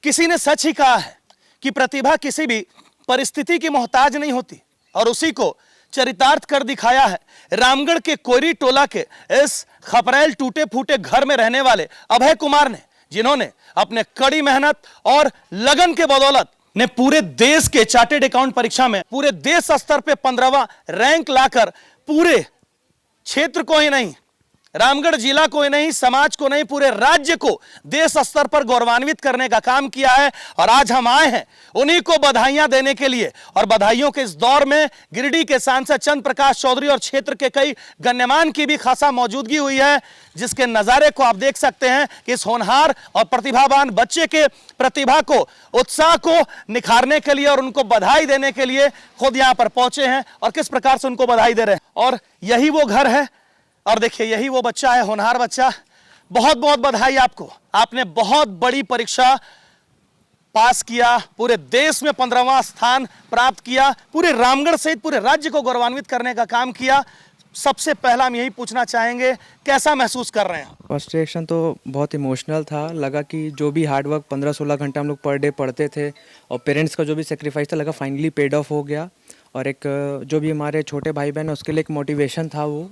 किसी ने सच ही कहा है कि प्रतिभा किसी भी परिस्थिति की मोहताज नहीं होती, और उसी को चरितार्थ कर दिखाया है रामगढ़ के कोयरी टोला के इस खपरेल टूटे फूटे घर में रहने वाले अभय कुमार ने, जिन्होंने अपने कड़ी मेहनत और लगन के बदौलत ने पूरे देश के चार्टेड अकाउंट परीक्षा में पूरे देश स्तर पे 15वां रैंक लाकर पूरे क्षेत्र को ही नहीं, रामगढ़ जिला को ही नहीं, समाज को नहीं, पूरे राज्य को देश स्तर पर गौरवान्वित करने का काम किया है। और आज हम आए हैं उन्हीं को बधाइयां देने के लिए। और बधाइयों के इस दौर में गिरिडीह के सांसद चंद्र प्रकाश चौधरी और क्षेत्र के कई गण्यमान्य की भी खासा मौजूदगी हुई है, जिसके नजारे को आप देख सकते हैं कि इस होनहार और प्रतिभावान बच्चे के प्रतिभा को, उत्साह को निखारने के लिए और उनको बधाई देने के लिए खुद यहां पर पहुंचे हैं और किस प्रकार से उनको बधाई दे रहे हैं। और यही वो घर है और देखिए यही वो बच्चा है, होनहार बच्चा। बहुत बहुत बधाई आपको, आपने बहुत बड़ी परीक्षा पास किया, पूरे देश में 15वां स्थान प्राप्त किया, पूरे रामगढ़ सहित पूरे राज्य को गौरवान्वित करने का काम किया। सबसे पहला हम यही पूछना चाहेंगे, कैसा महसूस कर रहे हैं? फर्स्ट रिएक्शन तो बहुत इमोशनल था। लगा कि जो भी हार्ड वर्क 15-16 घंटे हम लोग पर डे पढ़ते थे और पेरेंट्स का जो भी सेक्रीफाइस था, लगा फाइनली पेड ऑफ हो गया। और एक जो भी हमारे छोटे भाई बहन है उसके लिए एक मोटिवेशन था वो,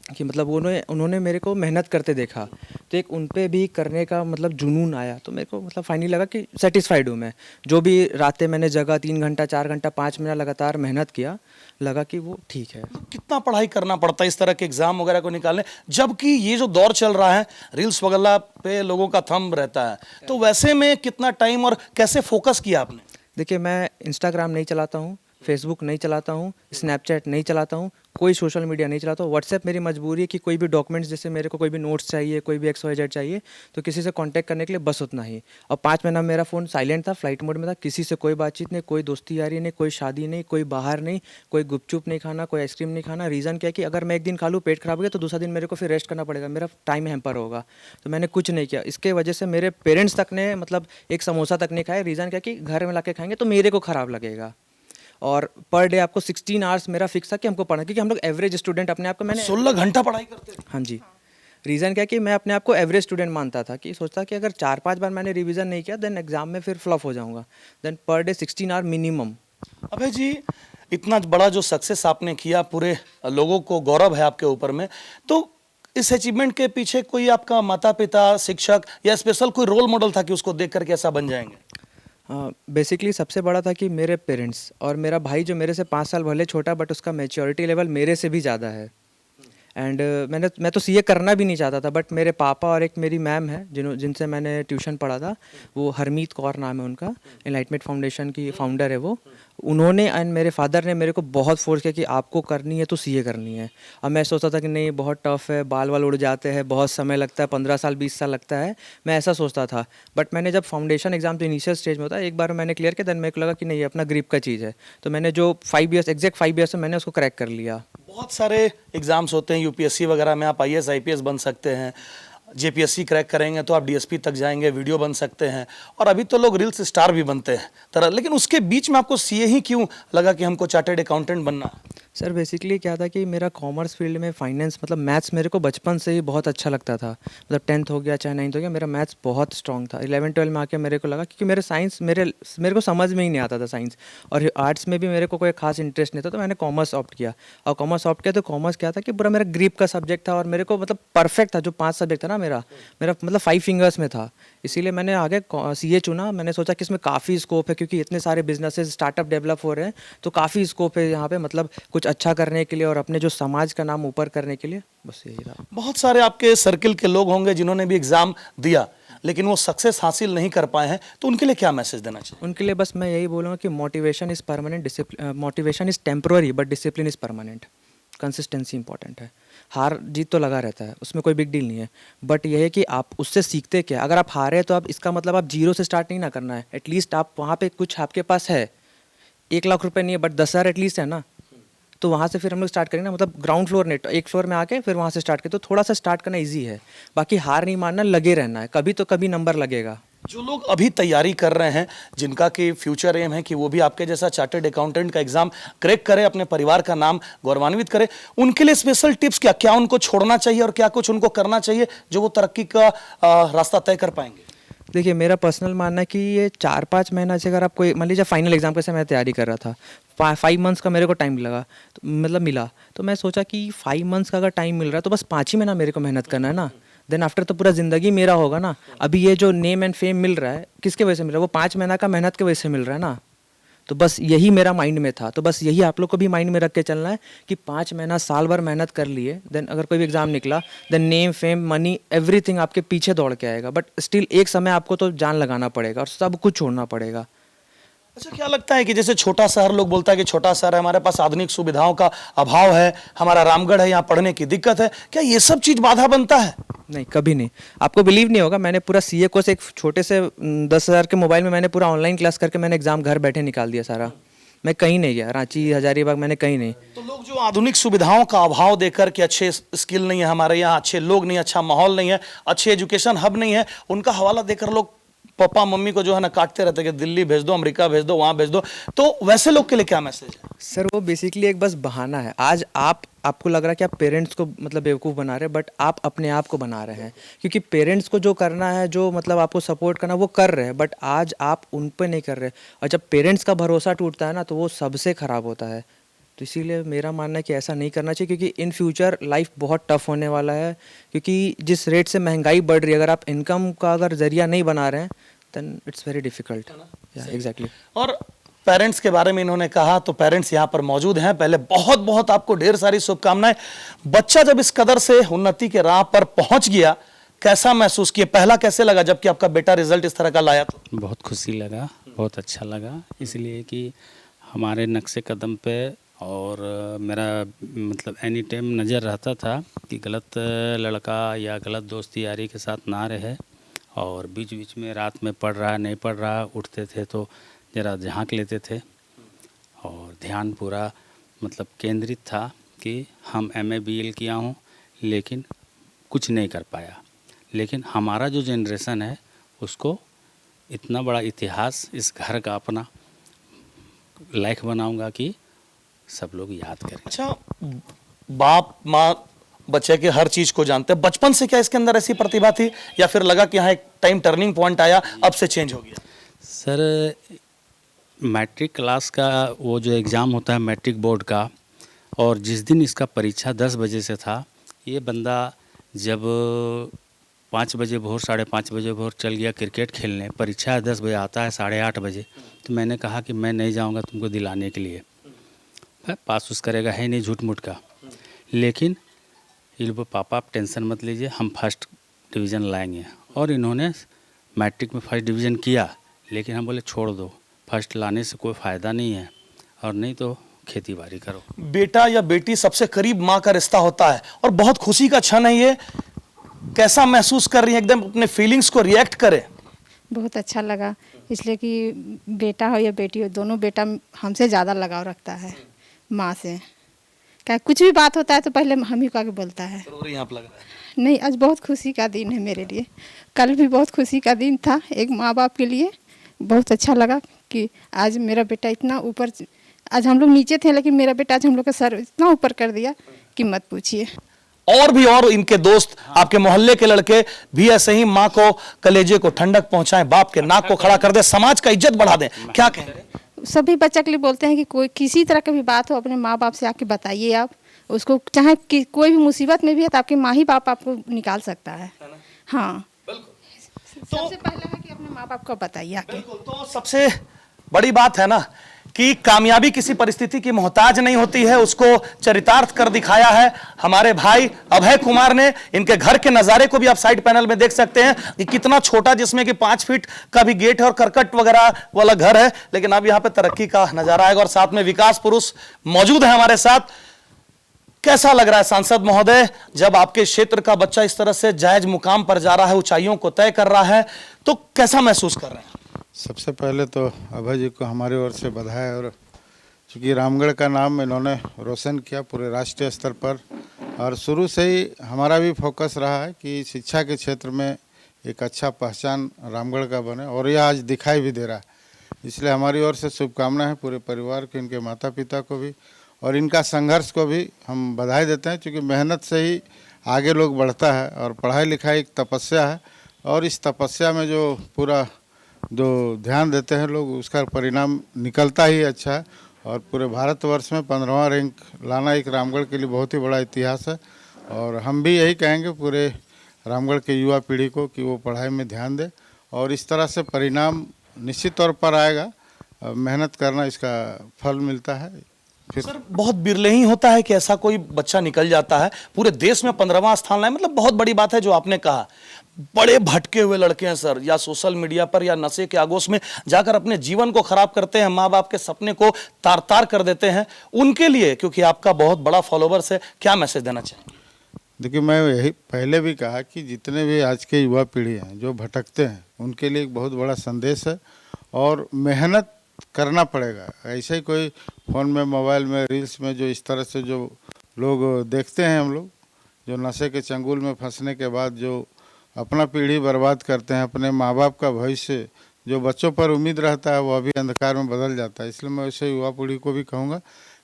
कि मतलब उन्होंने मेरे को मेहनत करते देखा, तो एक उन पे भी करने का मतलब जुनून आया। तो मेरे को मतलब फाइनली लगा कि सेटिस्फाइड हूँ मैं। जो भी रातें मैंने जगह 3 घंटा 4 घंटा 5 महीना लगातार मेहनत किया, लगा कि वो ठीक है। कितना पढ़ाई करना पड़ता है इस तरह के एग्जाम वगैरह को निकालने, जबकि ये जो दौर चल रहा है रील्स वगैरह पे लोगों का थंब रहता है, तो वैसे में कितना टाइम और कैसे फोकस किया आपने? देखिए, मैं इंस्टाग्राम नहीं चलाता हूँ, फेसबुक नहीं चलाता हूँ, स्नैपचैट नहीं चलाता हूँ, कोई सोशल मीडिया नहीं चलाता हूँ। व्हाट्सएप मेरी मजबूरी है कि कोई भी डॉक्यूमेंट्स, जैसे मेरे को कोई भी नोट्स चाहिए, कोई भी XYZ चाहिए, तो किसी से कांटेक्ट करने के लिए बस उतना ही। और 5 महीना मेरा फ़ोन साइलेंट था, फ्लाइट मोड में था, किसी से कोई बातचीत नहीं, कोई दोस्ती यारी नहीं, कोई शादी नहीं, कोई बाहर नहीं, कोई गुपचुप नहीं खाना, कोई आइसक्रीम नहीं खाना। रीज़न क्या है कि अगर मैं एक दिन खा लूँ, पेट खराब हो गया, तो दूसरा दिन मेरे को फिर रेस्ट करना पड़ेगा, मेरा टाइम हैम्पर होगा। तो मैंने कुछ नहीं किया। इसके वजह से मेरे पेरेंट्स तक ने मतलब एक समोसा तक नहीं खाया। रीज़न क्या कि घर में ला के खाएंगे तो मेरे को ख़राब लगेगा। और पर डे आपको 16 आवर्स मेरा फिक्स था कि हमको पढ़ना, क्योंकि हम लोग एवरेज स्टूडेंट अपने आप को, मैंने 16 घंटा पढ़ाई करते थे? हाँ जी। रीज़न क्या है कि मैं अपने आप को एवरेज स्टूडेंट मानता था, कि सोचता कि अगर 4-5 बार मैंने रिवीजन नहीं किया देन एग्जाम में फिर फ्लॉप हो जाऊंगा। Then per day 16 hour minimum. Abhay ji, इतना बड़ा जो सक्सेस आपने किया, पूरे लोगों को गौरव है आपके ऊपर में, तो इस अचीवमेंट के पीछे कोई आपका माता पिता, शिक्षक या स्पेशल कोई रोल मॉडल था कि उसको देख करके ऐसा बन जाएंगे? बेसिकली सबसे बड़ा था कि मेरे पेरेंट्स और मेरा भाई, जो मेरे से 5 साल भले छोटा, बट उसका मैच्योरिटी लेवल मेरे से भी ज़्यादा है। एंड मैं तो CA करना भी नहीं चाहता था, बट मेरे पापा और एक मेरी मैम है जिनसे मैंने ट्यूशन पढ़ा था, वो हरमीत कौर नाम है उनका, एनलाइटमेंट फाउंडेशन की फाउंडर है वो। उन्होंने एंड मेरे फादर ने मेरे को बहुत फोर्स किया कि आपको करनी है तो CA करनी है। अब मैं सोचता था कि नहीं, बहुत टफ है, बाल वाल उड़ जाते हैं, बहुत समय लगता है, 15 साल 20 साल लगता है, मैं ऐसा सोचता था। बट मैंने जब फाउंडेशन एग्जाम तो इनिशियल स्टेज में होता है, एक बार मैंने क्लियर किया, देन मेरे को लगा कि नहीं, ये अपना ग्रिप का चीज़ है। तो मैंने जो 5 ईयर्स, एग्जैक्ट 5 ईयर्स में मैंने उसको क्रैक कर लिया। बहुत सारे एग्जाम्स होते हैं UPSC वगैरह में, आप IAS IPS बन सकते हैं, JPSC क्रैक करेंगे तो आप DSP तक जाएंगे, वीडियो बन सकते हैं, और अभी तो लोग रील्स स्टार भी बनते हैं तरह। लेकिन उसके बीच में आपको CA ही क्यों लगा कि हमको चार्टर्ड अकाउंटेंट बनना? सर बेसिकली क्या था कि मेरा कॉमर्स फील्ड में फाइनेंस, मतलब मैथ्स मेरे को बचपन से ही बहुत अच्छा लगता था। मतलब 10th हो गया चाहे 9th हो गया, मेरा मैथ्स बहुत स्ट्रॉन्ग था। 11-12 में आके मेरे को लगा, क्योंकि मेरे साइंस मेरे को समझ में ही नहीं आता था साइंस, और आर्ट्स में भी मेरे को कोई खास इंटरेस्ट नहीं था, तो मैंने कॉमर्स ऑप्ट किया। और कॉमर्स ऑप्ट किया तो कॉमर्स क्या था कि पूरा मेरा ग्रिप का सब्जेक्ट था, और मेरे को मतलब परफेक्ट था। जो 5 सब्जेक्ट था ना मेरा मतलब 5 फिंगर्स में था, इसीलिए मैंने आगे CA चुना। मैंने सोचा कि इसमें काफ़ी स्कोप है, क्योंकि इतने सारे बिजनेसेस स्टार्टअप डेवलप हो रहे हैं, तो काफ़ी स्कोप है यहाँ पे, मतलब कुछ अच्छा करने के लिए और अपने जो समाज का नाम ऊपर करने के लिए। बस यही था। बहुत सारे आपके सर्किल के लोग होंगे जिन्होंने भी एग्जाम दिया लेकिन वो सक्सेस हासिल नहीं कर पाए हैं, तो उनके लिए क्या मैसेज देना चाहिए? उनके लिए बस मैं यही बोलूँगा कि motivation is permanent, motivation is temporary but discipline is permanent. Consistency important है। हार जीत तो लगा रहता है, उसमें कोई बिग डील नहीं है, बट यह है कि आप उससे सीखते क्या। अगर आप हारे तो आप, इसका मतलब आप 0 से स्टार्ट नहीं ना करना है। एटलीस्ट आप वहाँ पे कुछ आपके पास है, 1 लाख रुपए नहीं है बट 10,000 एटलीस्ट है ना, तो वहाँ से फिर हम लोग स्टार्ट करेंगे ना। मतलब ग्राउंड फ्लोर नहीं, एक फ्लोर में आके फिर वहाँ से स्टार्ट करें, तो थोड़ा सा स्टार्ट करना ईजी है। बाकी हार नहीं मानना, लगे रहना है, कभी तो कभी नंबर लगेगा। जो लोग अभी तैयारी कर रहे हैं, जिनका कि फ्यूचर एम है कि वो भी आपके जैसा चार्टर्ड अकाउंटेंट का एग्जाम क्रैक करे, अपने परिवार का नाम गौरवान्वित करे, उनके लिए स्पेशल टिप्स क्या क्या उनको छोड़ना चाहिए और क्या कुछ उनको करना चाहिए जो वो तरक्की का रास्ता तय कर पाएंगे? देखिए मेरा पर्सनल मानना है कि ये 4-5 महीना से अगर आप कोई मान लीजिए फाइनल एग्जाम कैसे मैं तैयारी कर रहा था, 5 मंथ्स का मेरे को टाइम लगा, तो मतलब मिला, तो मैं सोचा कि 5 मंथ्स का अगर टाइम मिल रहा है तो बस 5 ही महीना मेरे को मेहनत करना है ना, देन आफ्टर तो पूरा ज़िंदगी मेरा होगा ना। अभी ये जो नेम एंड फेम मिल रहा है किसके वजह से मिल रहा है, वो 5 महीना का मेहनत की वजह से मिल रहा है ना। तो बस यही मेरा माइंड में था, तो बस यही आप लोग को भी माइंड में रख के चलना है कि 5 महीना साल भर मेहनत कर लिए, देन अगर कोई भी एग्जाम निकला, then name fame money everything आपके पीछे दौड़ के आएगा, बट स्टिल एक समय आपको तो जान लगाना पड़ेगा और सब कुछ छोड़ना पड़ेगा। अच्छा, क्या लगता है कि जैसे छोटा शहर, लोग बोलता है कि छोटा शहर है, हमारे पास आधुनिक सुविधाओं का अभाव है, हमारा रामगढ़ है, यहाँ पढ़ने की दिक्कत है, क्या ये सब चीज बाधा बनता है? नहीं, कभी नहीं। आपको बिलीव नहीं होगा, मैंने पूरा सीए कोर्स एक छोटे से 10,000 के मोबाइल में मैंने पूरा ऑनलाइन क्लास करके मैंने एग्जाम घर बैठे निकाल दिया सारा। मैं कहीं नहीं गया, रांची हजारीबाग मैंने कहीं नहीं। तो लोग जो आधुनिक सुविधाओं का अभाव देकर कि अच्छे स्किल नहीं है हमारे यहाँ, अच्छे लोग नहीं, अच्छा माहौल नहीं है, अच्छे एजुकेशन हब नहीं है, उनका हवाला देकर लोग पापा मम्मी को जो है ना काटते रहते हैं कि दिल्ली भेज दो, अमेरिका भेज दो, वहां भेज दो। तो वैसे लोग के लिए क्या मैसेज है? सर वो बेसिकली एक बस बहाना है। आज आपको लग रहा है कि आप पेरेंट्स को मतलब बेवकूफ़ बना रहे हैं, बट आप अपने आप को बना रहे हैं, क्योंकि पेरेंट्स को जो करना है, जो मतलब आपको सपोर्ट करना वो कर रहे हैं, बट आज आप उन पे नहीं कर रहे। और जब पेरेंट्स का भरोसा टूटता है ना तो वो सबसे ख़राब होता है। तो इसीलिए मेरा मानना है कि ऐसा नहीं करना चाहिए, क्योंकि इन फ्यूचर लाइफ बहुत टफ होने वाला है, क्योंकि जिस रेट से महंगाई बढ़ रही है, अगर आप इनकम का अगर जरिया नहीं बना रहे हैं देन इट्स वेरी डिफिकल्ट। या एग्जैक्टली। और पेरेंट्स के बारे में इन्होंने कहा, तो पेरेंट्स यहाँ पर मौजूद हैं। पहले बहुत बहुत आपको ढेर सारी शुभकामनाएं। बच्चा जब इस कदर से उन्नति के राह पर पहुंच गया, कैसा महसूस किया? पहला कैसे लगा जबकि आपका बेटा रिजल्ट इस तरह का लाया? तो बहुत खुशी लगा, बहुत अच्छा लगा, इसलिए कि हमारे नक्शे कदम पे और मेरा मतलब एनी टाइम नज़र रहता था कि गलत लड़का या गलत दोस्ती यारी के साथ ना रहे। और बीच बीच में रात में पढ़ रहा नहीं पढ़ रहा उठते थे तो ज़रा झांक लेते थे, और ध्यान पूरा मतलब केंद्रित था कि हम MA BL किया हूँ लेकिन कुछ नहीं कर पाया। लेकिन हमारा जो जनरेशन है उसको इतना बड़ा इतिहास इस घर का अपना लाइक बनाऊंगा कि सब लोग याद करें। अच्छा, बाप माँ बच्चे के हर चीज को जानते हैं। बचपन से क्या इसके अंदर ऐसी प्रतिभा थी, या फिर लगा कि हाँ एक टाइम टर्निंग पॉइंट आया, अब से चेंज हो गया? सर मैट्रिक क्लास का वो जो एग्ज़ाम होता है मैट्रिक बोर्ड का, और जिस दिन इसका परीक्षा 10 बजे से था, ये बंदा जब 5 बजे भोर 5:30 बजे भोर चल गया क्रिकेट खेलने, परीक्षा 10 बजे आता है 8:30 बजे, तो मैंने कहा कि मैं नहीं जाऊंगा तुमको दिलाने के लिए, पास उस करेगा है नहीं झूठ मूठ का। लेकिन ये लोग पापा आप टेंशन मत लीजिए, हम फर्स्ट डिवीज़न लाएंगे। और इन्होंने मैट्रिक में फर्स्ट डिवीज़न किया, लेकिन हम बोले छोड़ दो, फर्स्ट लाने से कोई फ़ायदा नहीं है, और नहीं तो खेती बाड़ी करो। बेटा या बेटी सबसे करीब माँ का रिश्ता होता है, और बहुत खुशी का क्षण है ये। कैसा महसूस कर रही है? एकदम अपने फीलिंग्स को रिएक्ट करें। बहुत अच्छा लगा, इसलिए कि बेटा हो या बेटी हो, दोनों बेटा हमसे ज़्यादा लगाव रखता है माँ से। क्या कुछ भी बात होता है तो पहले हम ही को आके बोलता है। यहाँ पर लग रहा है। नहीं, आज बहुत खुशी का दिन है मेरे लिए। कल भी बहुत खुशी का दिन था एक माँ बाप के लिए। बहुत अच्छा लगा कि आज मेरा बेटा इतना ऊपर, आज हम लोग नीचे थे लेकिन मेरा बेटा आज हम लोग का सर इतना ऊपर कर दिया कि मत पूछिए। और भी और इनके दोस्त, आपके मोहल्ले के लड़के भी ऐसे ही माँ को कलेजे को ठंडक पहुंचाएं, बाप के नाक को खड़ा कर दे, समाज का इज्जत बढ़ा दें। क्या कहें? सभी बच्चा के लिए बोलते हैं कि कोई किसी तरह की भी बात हो अपने माँ बाप से आके बताइए आप उसको, चाहे कि कोई भी मुसीबत में भी है तो आपके माँ ही बाप आपको निकाल सकता है। हाँ, सबसे पहले है कि अपने माँ बाप को बताइए आके। तो सबसे बड़ी बात है ना कि कामयाबी किसी परिस्थिति की मोहताज नहीं होती है, उसको चरितार्थ कर दिखाया है हमारे भाई अभय कुमार ने। इनके घर के नजारे को भी आप साइड पैनल में देख सकते हैं कि कितना छोटा, जिसमें कि 5 फीट का भी गेट है और करकट वगैरह वाला घर है, लेकिन अब यहाँ पे तरक्की का नजारा आएगा। और साथ में विकास पुरुष मौजूद है हमारे साथ। कैसा लग रहा है सांसद महोदय, जब आपके क्षेत्र का बच्चा इस तरह से जायज मुकाम पर जा रहा है, ऊंचाइयों को तय कर रहा है, तो कैसा महसूस कर रहे हैं? सबसे पहले तो अभय जी को हमारी ओर से बधाई। और चूँकि रामगढ़ का नाम इन्होंने रोशन किया पूरे राष्ट्रीय स्तर पर, और शुरू से ही हमारा भी फोकस रहा है कि शिक्षा के क्षेत्र में एक अच्छा पहचान रामगढ़ का बने, और यह आज दिखाई भी दे रहा है। इसलिए हमारी ओर से शुभकामनाएं हैं पूरे परिवार को, इनके माता पिता को भी, और इनका संघर्ष को भी हम बधाई देते हैं, क्योंकि मेहनत से ही आगे लोग बढ़ता है, और पढ़ाई लिखाई एक तपस्या है, और इस तपस्या में जो पूरा जो ध्यान देते हैं लोग, उसका परिणाम निकलता ही अच्छा है। और पूरे भारतवर्ष में 15वां रैंक लाना एक रामगढ़ के लिए बहुत ही बड़ा इतिहास है। और हम भी यही कहेंगे पूरे रामगढ़ के युवा पीढ़ी को कि वो पढ़ाई में ध्यान दे और इस तरह से परिणाम निश्चित तौर पर आएगा। मेहनत करना इसका फल मिलता है। फिर सर बहुत बिरले ही होता है कि ऐसा कोई बच्चा निकल जाता है पूरे देश में 15वां स्थान लाए, मतलब बहुत बड़ी बात है जो आपने कहा। बड़े भटके हुए लड़के हैं सर, या सोशल मीडिया पर या नशे के आगोश में जाकर अपने जीवन को खराब करते हैं, माँ बाप के सपने को तार तार कर देते हैं। उनके लिए, क्योंकि आपका बहुत बड़ा फॉलोवर्स है, क्या मैसेज देना चाहेंगे? देखिए, मैं यही पहले भी कहा कि जितने भी आज के युवा पीढ़ी हैं जो भटकते हैं, उनके लिए एक बहुत बड़ा संदेश है और मेहनत करना पड़ेगा। ऐसे ही कोई फ़ोन में, मोबाइल में, रील्स में जो इस तरह से जो लोग देखते हैं, हम लोग जो नशे के चंगुल में फंसने के बाद जो अपना पीढ़ी बर्बाद करते हैं, अपने माँ बाप का भविष्य जो बच्चों पर उम्मीद रहता है वो अभी अंधकार में बदल जाता है। इसलिए मैं वैसे युवा पीढ़ी को भी कहूँगा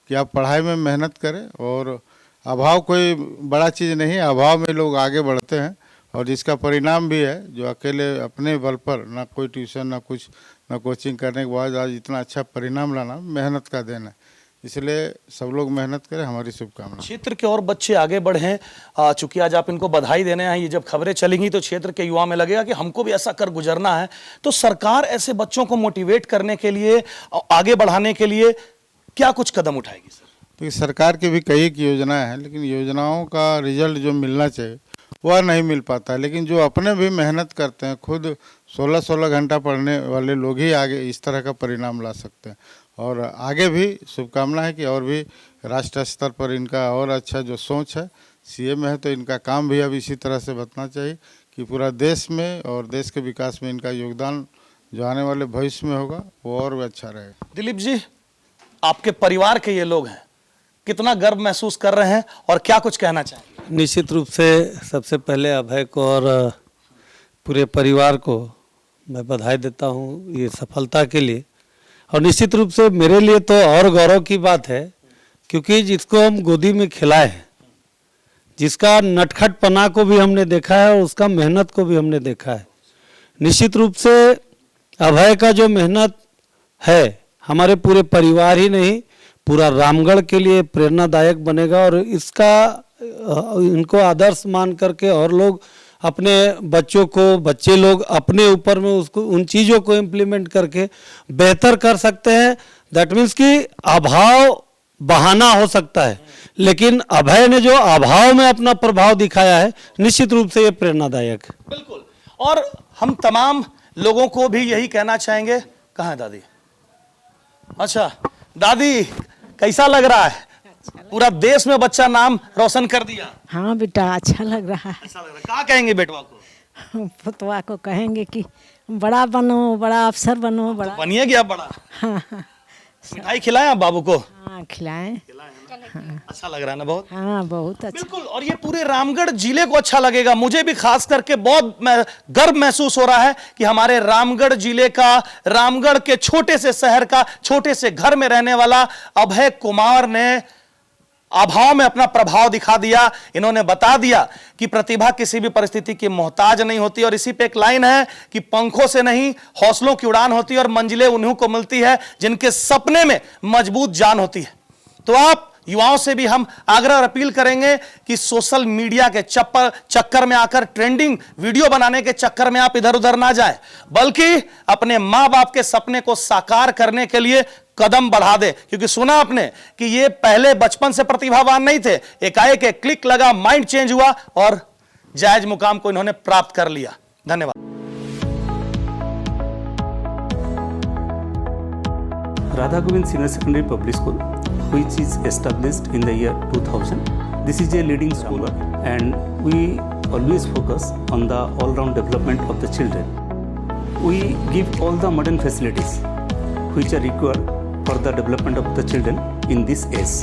कि आप पढ़ाई में मेहनत करें और अभाव कोई बड़ा चीज़ नहीं है, अभाव में लोग आगे बढ़ते हैं और जिसका परिणाम भी है जो अकेले अपने बल पर ना कोई ट्यूशन ना कुछ ना कोचिंग करने के बाद आज इतना अच्छा परिणाम लाना मेहनत का देन है। इसलिए सब लोग मेहनत करें, हमारी शुभकामनाएं। क्षेत्र के और बच्चे आगे बढ़े हैं। चूंकि आज आप इनको बधाई देने हैं, ये जब खबरें चलेंगी तो क्षेत्र के युवा में लगेगा कि हमको भी ऐसा कर गुजरना है। तो सरकार ऐसे बच्चों को मोटिवेट करने के लिए, आगे बढ़ाने के लिए क्या कुछ कदम उठाएगी सर? तो सरकार की भी कई एक योजनाएं हैं, लेकिन योजनाओं का रिजल्ट जो मिलना चाहिए वह नहीं मिल पाता है। लेकिन जो अपने भी मेहनत करते हैं, खुद 16-16 घंटा पढ़ने वाले लोग ही आगे इस तरह का परिणाम ला सकते हैं। और आगे भी शुभकामना है कि और भी राष्ट्रीय स्तर पर इनका और अच्छा जो सोच है, सीए में है तो इनका काम भी अब इसी तरह से बतना चाहिए कि पूरा देश में और देश के विकास में इनका योगदान जो आने वाले भविष्य में होगा वो और भी अच्छा रहेगा। दिलीप जी, आपके परिवार के ये लोग हैं, कितना गर्व महसूस कर रहे हैं और क्या कुछ कहना चाहेंगे? निश्चित रूप से सबसे पहले अभय को और पूरे परिवार को मैं बधाई देता हूँ ये सफलता के लिए। और निश्चित रूप से मेरे लिए तो और गौरव की बात है, क्योंकि जिसको हम गोदी में खिलाए हैं, जिसका नटखटपना को भी हमने देखा है और उसका मेहनत को भी हमने देखा है। निश्चित रूप से अभय का जो मेहनत है हमारे पूरे परिवार ही नहीं, पूरा रामगढ़ के लिए प्रेरणादायक बनेगा और इसका इनको आदर्श मान करके और लोग अपने बच्चों को, बच्चे लोग अपने ऊपर में उसको उन चीज़ों को इम्प्लीमेंट करके बेहतर कर सकते हैं। दैट मीन्स कि अभाव बहाना हो सकता है, लेकिन अभय ने जो अभाव में अपना प्रभाव दिखाया है, निश्चित रूप से ये प्रेरणादायक है। बिल्कुल। और हम तमाम लोगों को भी यही कहना चाहेंगे। कहाँ है दादी? अच्छा दादी, कैसा लग रहा है? पूरा देश में बच्चा नाम रोशन कर दिया। हाँ बेटा, अच्छा लग रहा है। ऐसा लग रहा है। क्या कहेंगे बेटवा को? पुतवा को कहेंगे कि बड़ा बनो, बड़ा अफसर बनो, बड़ा बनिए गया बड़ा। हाँ हाँ मिठाई खिलाएं आप बाबू को? हाँ खिलाएं। अच्छा लग रहा है ना? बहुत हाँ बहुत अच्छा। बिल्कुल। और ये पूरे रामगढ़ जिले को अच्छा लगेगा। मुझे भी खास करके बहुत गर्व महसूस हो रहा है कि हमारे रामगढ़ जिले का, रामगढ़ के छोटे से शहर का, छोटे से घर में रहने वाला अभय कुमार ने अभाव में अपना प्रभाव दिखा दिया। इन्होंने बता दिया कि प्रतिभा किसी भी परिस्थिति की मोहताज नहीं होती। और इसी पे एक लाइन है कि पंखों से नहीं हौसलों की उड़ान होती है और मंजिलें उन्हीं को मिलती है जिनके सपने में मजबूत जान होती है। तो आप युवाओं से भी हम आग्रह और अपील करेंगे कि सोशल मीडिया के चक्कर में आकर, ट्रेंडिंग वीडियो बनाने के चक्कर में आप इधर उधर ना जाएं, बल्कि अपने मां बाप के सपने को साकार करने के लिए कदम बढ़ा दे। क्योंकि सुना आपने कि ये पहले बचपन से प्रतिभावान नहीं थे, एकाएक एक क्लिक लगा, माइंड चेंज हुआ और जायज मुकाम को इन्होंने प्राप्त कर लिया। धन्यवाद। Radha Govind Senior Secondary Public School, which is established in the year 2000. This is a leading school and we always focus on the all-round development of the children. We give all the modern facilities which are required for the development of the children in this age.